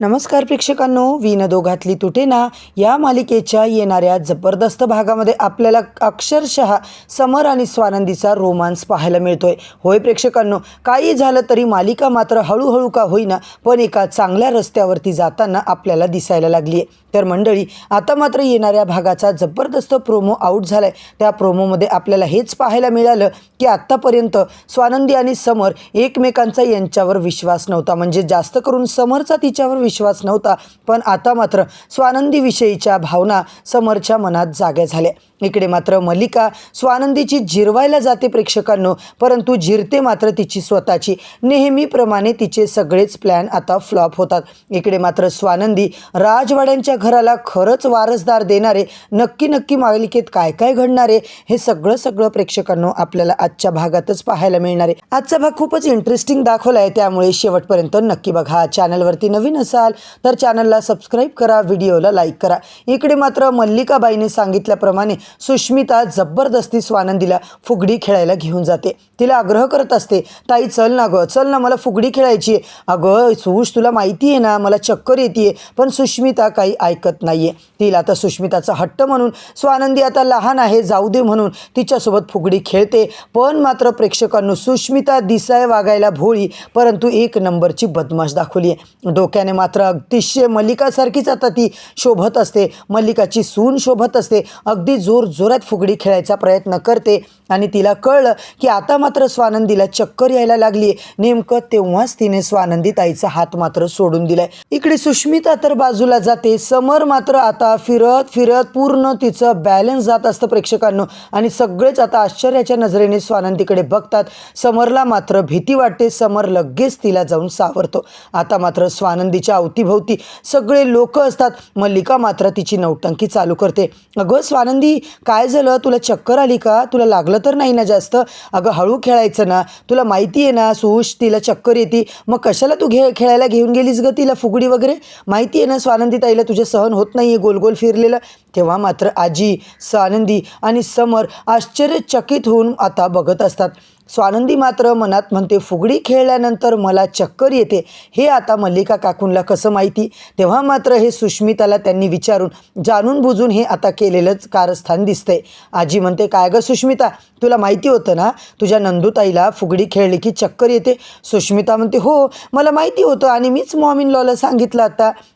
नमस्कार प्रेक्षकांनो, विनोदोघातली तुटेना या मालिकेच्या येणाऱ्या जबरदस्त भागामध्ये आपल्याला अक्षरशः समर आणि स्वानंदीचा रोमांस पाहायला मिळतोय. होय प्रेक्षकांनो, काही झालं तरी मालिका मात्र हळूहळू का होईना पण एका चांगल्या रस्त्यावरती जाताना आपल्याला दिसायला लागली आहे. तर मंडळी, आता मात्र येणाऱ्या भागाचा जबरदस्त प्रोमो आउट झालाय. त्या प्रोमोमध्ये आपल्याला हेच पाहायला मिळालं की आत्तापर्यंत स्वानंदी आणि समर एकमेकांचा यांच्यावर विश्वास नव्हता, म्हणजे जास्त करून समरचा तिच्यावर विश्वास नव्हता. पण आता मात्र स्वानंदीविषयीच्या भावना समरच्या मनात जाग्या झाल्या. इकडे मात्र मल्लिका स्वानंदीची जिरवायला जाते प्रेक्षकांनो, परंतु जिरते मात्र तिची स्वतःची. नेहमीप्रमाणे तिचे सगळेच प्लॅन आता फ्लॉप होतात. इकडे मात्र स्वानंदी राजवाड्यांच्या घराला खरंच वारसदार देणारे नक्की मालिकेत काय काय घडणारे हे सगळं प्रेक्षकांनो आपल्याला आजच्या भागातच पाहायला मिळणार आहे. आजचा भाग खूपच इंटरेस्टिंग दाखवला आहे, त्यामुळे शेवटपर्यंत नक्की बघा. चॅनलवरती नवीन असाल तर चॅनलला सबस्क्राईब करा, व्हिडिओला लाईक करा. इकडे मात्र मल्लिकाबाईने सांगितल्याप्रमाणे सुष्मिता जबरदस्ती स्वानंदीला फुगडी खेळायला घेऊन जाते. तिला आग्रह करत असते, ताई चल ना गं, चल ना, मला फुगडी खेळायची आहे. अगं सुश, तुला माहिती आहे ना मला चक्कर येते. पण सुष्मिता काही ऐकत नाहीये. तिला आता सुष्मिताचा हट्ट म्हणून स्वानंदी आता लहान आहे, जाऊ दे म्हणून तिच्यासोबत फुगडी खेळते. पण मात्र प्रेक्षकांनो, सुष्मिता दिसाय वागायला भोळी परंतु एक नंबरची बदमाश दाखवली आहे. डोक्याने मात्र अतिशय मल्लिकासारखीच आता ती शोभत असते, मल्लिकाची सून शोभत असते. अगदी जोरात फुगडी खेळायचा प्रयत्न करते आणि तिला कळलं की आता मात्र स्वानंदीला चक्कर यायला लागली. नेमकं तेव्हाच तिने स्वानंदी ताईचा हात मात्र सोडून दिलाय. इकडे सुष्मिता तर बाजूला जाते. समर मात्र आता फिरत पूर्ण तिचं बॅलन्स जात असतं प्रेक्षकांनो, आणि सगळेच आता आश्चर्याच्या नजरेने स्वानंदीकडे बघतात. समरला मात्र भीती वाटते. समर लगेच तिला जाऊन सावरतो. आता मात्र स्वानंदीच्या अवतीभोवती सगळे लोक असतात. मल्लिका मात्र तिची नौटंकी चालू करते. अगं स्वानंदी, काय झालं, तुला चक्कर आली का? तुला लागलं तर नाही ना जास्त? अगं हळू खेळायचं ना, तुला माहिती आहे ना सुश तिला चक्कर येते. मग कशाला तू खेळायला घेऊन गेलीस ग तिला फुगडी वगैरे? माहिती आहे ना स्वानंदी ताईला तुझे सहन होत नाही आहे गोल फिरलेलं. तेव्हा मात्र आजी, स्वानंदी आणि समर आश्चर्यचकित होऊन आता बघत असतात. स्वानंदी मात्र मनात म्हणते, फुगडी खेळल्यानंतर मला चक्कर येते हे आता मल्लिका काकूंला कसं माहिती? तेव्हा मात्र हे सुष्मिताला त्यांनी विचारून जाणून बुजून हे आता केलेलंच कारस्थान दिसतंय. आजी म्हणते, काय गं सुष्मिता, तुला माहिती होतं ना तुझ्या नंदूताईला फुगडी खेळली की चक्कर येते? सुष्मिता म्हणते, हो मला माहिती होतं आणि मीच मॉम इन लॉला सांगितलं.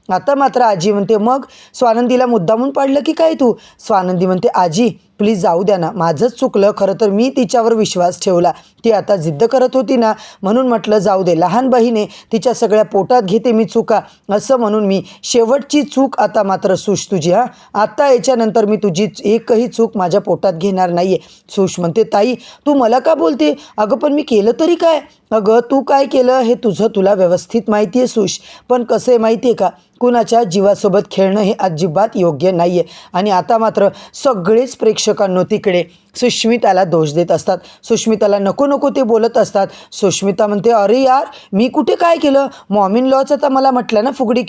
आता मात्र आजी म्हणते, मग स्वानंदीला मुद्दामून पाडलं की काय तू? स्वानंदी म्हणते, आजी प्लीज जाऊ द्या ना, माझंच चुकलं. खरं तर मी तिच्यावर विश्वास ठेवला. ती आता जिद्द करत होती ना, म्हणून म्हटलं जाऊ दे, लहान बहीने तिच्या सगळ्या पोटात घेते मी चुका, असं म्हणून मी शेवटची चूक आता मात्र सुश तुझी. आता याच्यानंतर मी तुझी एकही चूक माझ्या पोटात घेणार नाही आहे. सुश म्हणते, ताई तू मला का बोलते? अगं पण मी केलं तरी काय? अगं तू काय केलं हे तुला व्यवस्थित माहिती आहे सुश, पण कसं आहे माहिती आहे का, कुणाच्या जीवासोबत खेळणं हे अजिबात योग्य नाही आहे. आणि आता मात्र सगळेच प्रेक्षकांनो तिकडे सुष्मिताला दोष देत असतात. सुष्मिताला नको ते बोलत असतात. सुष्मिता म्हणते, अरे यार मी कुठे काय केलं? मॉम इन लॉच आता मला म्हटलं ना फुगडी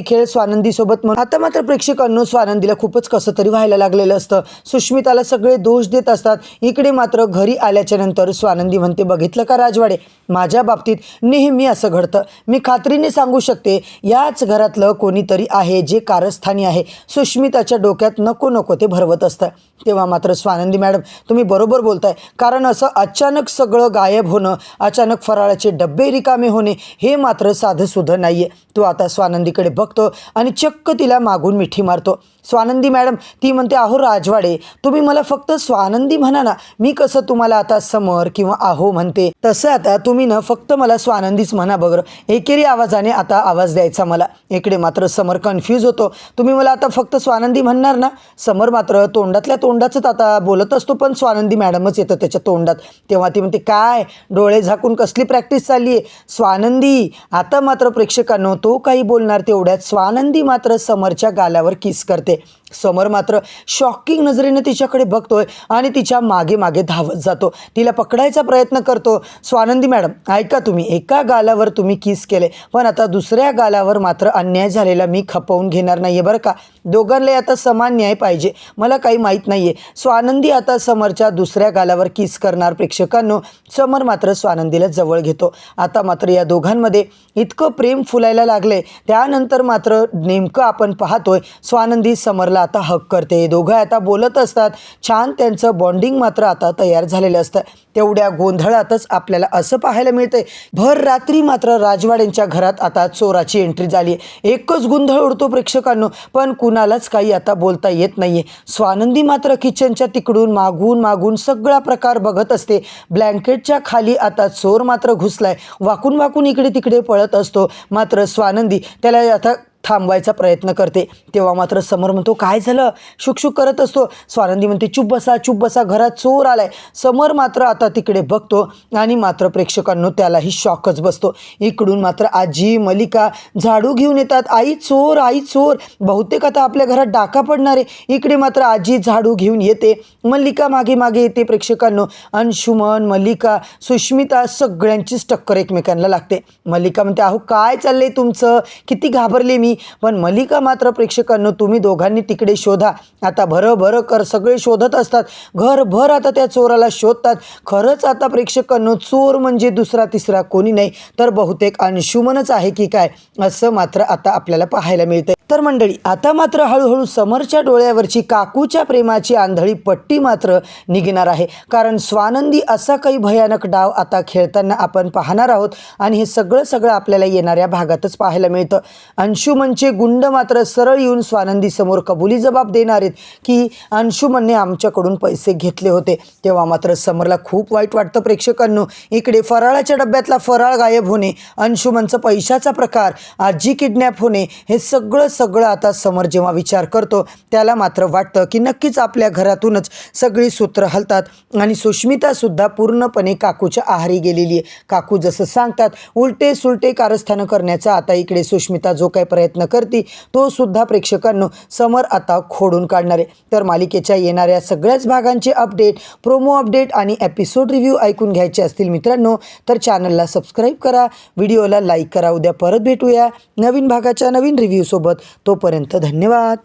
खेळ स्वानंदीसोबत म्हणून. आता मात्र प्रेक्षकांनो स्वानंदीला खूपच कसं तरी व्हायला लागलेलं असतं. सुष्मिताला सगळे दोष देत असतात. इकडे मात्र घरी आल्याच्या नंतर स्वानंदी म्हणते, बघितलं का राजवाडे, माझ्या बाबतीत नेहमी असं घडतं. मी खात्रीने सांगू शकते याच घरातलं कोणीतरी आहे जे कारस्थानी आहे. सुष्मिताच्या डोक्यात नको ते भरवत असतं. तेव्हा मात्र स्वानंदी मॅडम तुम्ही बरोबर बोलताय, कारण असं अचानक सगळं गायब होणं, अचानक फराळाचे डब्बे रिकामे होणे हे मात्र साधंसुधं नाही आहे. तो आता स्वानंदीकडे बघतो आणि चक्क तिला मागून मिठी मारतो. स्वानंदी मॅडम ती म्हणते, अहो राजवाडे तुम्ही मला फक्त स्वानंदी म्हणा ना, मी कसं तुम्हाला आता समर किंवा आहो म्हणते तसं आता तुम्ही ना फक्त मला स्वानंदीच म्हणा बरं. एकेरी आवाजाने आता आवाज द्यायचा मला. इकडे मात्र समर कन्फ्यूज होतो, तुम्ही मला आता फक्त स्वानंदी म्हणणार ना? समर मात्र तोंडातल्या तोंडाचंच आता बोलत असतो, पण स्वानंदी मॅडमच येतं त्याच्या तोंडात. तेव्हा ती म्हणते, काय डोळे झाकून कसली प्रॅक्टिस चालली आहे स्वानंदी? आता मात्र प्रेक्षकांनो तो काही बोलणार तेवढ्यात स्वानंदी मात्र समरच्या गालावर किस करते. समर मात्र शॉकिंग नजरेने तिच्याकडे बघतोय आणि तिच्या मागे धावत जातो. तिला पकडायचा प्रयत्न करतो. स्वानंदी मॅडम मॅडम ऐका, तुम्ही एका गालावर तुम्ही किस केले, पण आता दुसऱ्या गालावर मात्र अन्याय झालेला मी खपवून घेणार नाही आहे बरं का. दोघांनाही आता समान न्याय पाहिजे. मला काही माहीत नाही आहे. स्वानंदी आता समरच्या दुसऱ्या गालावर किस करणार. प्रेक्षकांनो, समर मात्र स्वानंदीला जवळ घेतो. आता मात्र या दोघांमध्ये इतकं प्रेम फुलायला लागले. त्यानंतर मात्र नेमकं आपण पाहतोय स्वानंदी समरला आता हक करते. दोघं आता बोलत असतात. छान त्यांचं बॉन्डिंग मात्र आता तयार झालेलं असतं. तेवढ्या गोंधळातच आपल्याला असं पाहायला मिळतंय, भर रात्री मात्र राजवाड्यांच्या घरात आता चोराची एंट्री झाली. एकच गोंधळ उडतो प्रेक्षकांनो, पण कुणालाच काही आता बोलता येत नाहीये. स्वानंदी मात्र किचनच्या तिकडून मागून मागून सगळा प्रकार बघत असते. ब्लँकेटच्या खाली आता चोर मात्र घुसलाय. वाकून वाकून इकडे तिकडे पळत असतो. मात्र स्वानंदी त्याला आता थांबवायचा प्रयत्न करते. तेव्हा मात्र समर म्हणतो, काय झालं, शुकशुक करत असतो. स्वानंदी म्हणते, चुप बसा, घरात चोर आलाय. समर मात्र आता तिकडे बघतो आणि मात्र प्रेक्षकांनो त्यालाही शॉकच बसतो. इकडून मात्र आजी मल्लिका झाडू घेऊन येतात. आई चोर, बहुतेक आता आपल्या घरात डाका पडणार आहे. इकडे मात्र आजी झाडू घेऊन येते. मल्लिका मागे मागे येते. प्रेक्षकांनो, अंशुमन, मल्लिका, सुष्मिता सगळ्यांचीच टक्कर एकमेकांना लागते. मल्लिका म्हणते, अहो काय चाललंय तुमचं, किती घाबरले मी. पण मल्लिका मात्र, प्रेक्षकांनो तुम्ही दोघांनी तिकडे शोधा. आता भरभर कर सगळे शोधत असतात. घरभर आता त्या चोराला शोधतात. खरंच आता प्रेक्षकांनो चोर म्हणजे दुसरा तिसरा कोणी नाही तर बहुतेक अंशुमनच आहे की काय, असं मात्र आता आपल्याला पाहायला मिळतंय. तर मंडळी, आता मात्र हळूहळू समरच्या डोळ्यावरची काकूच्या प्रेमाची आंधळी पट्टी मात्र निघणार आहे. कारण स्वानंदी असा काही भयानक डाव आता खेळताना आपण पाहणार आहोत आणि हे सगळं आपल्याला येणाऱ्या भागातच पाहायला मिळतं. अंशुमनचे गुंड मात्र सरळ येऊन स्वानंदी समोर कबुली जबाब देणार आहेत की अंशुमनने आमच्याकडून पैसे घेतले होते. तेव्हा मात्र समरला खूप वाईट वाटतं प्रेक्षकांनो. इकडे फराळाच्या डब्यातला फराळ गायब होणे, अंशुमनचं पैशाचा प्रकार, आजी किडनॅप होणे, हे सगळं आता समर जेव्हा विचार करतो त्याला मात्र वाटतं की नक्कीच आपल्या घरातूनच सगळी सूत्र हलतात आणि सुष्मितासुद्धा पूर्णपणे काकूच्या आहारी गेलेली आहे. काकू जसं सांगतात उलटे सुलटे कारस्थानं करण्याचा आता इकडे सुष्मिता जो काही प्रयत्न करते तो सुद्धा प्रेक्षकांनो समर आता खोडून काढणार आहे. तर मालिकेच्या येणाऱ्या सगळ्याच भागांचे अपडेट, प्रोमो अपडेट आणि एपिसोड रिव्ह्यू ऐकून घ्यायचे असतील मित्रांनो तर चॅनलला सबस्क्राईब करा, व्हिडिओला लाईक करा. उद्या परत भेटूया नवीन भागाच्या नवीन रिव्ह्यू सोबत. तोपर्यंत धन्यवाद.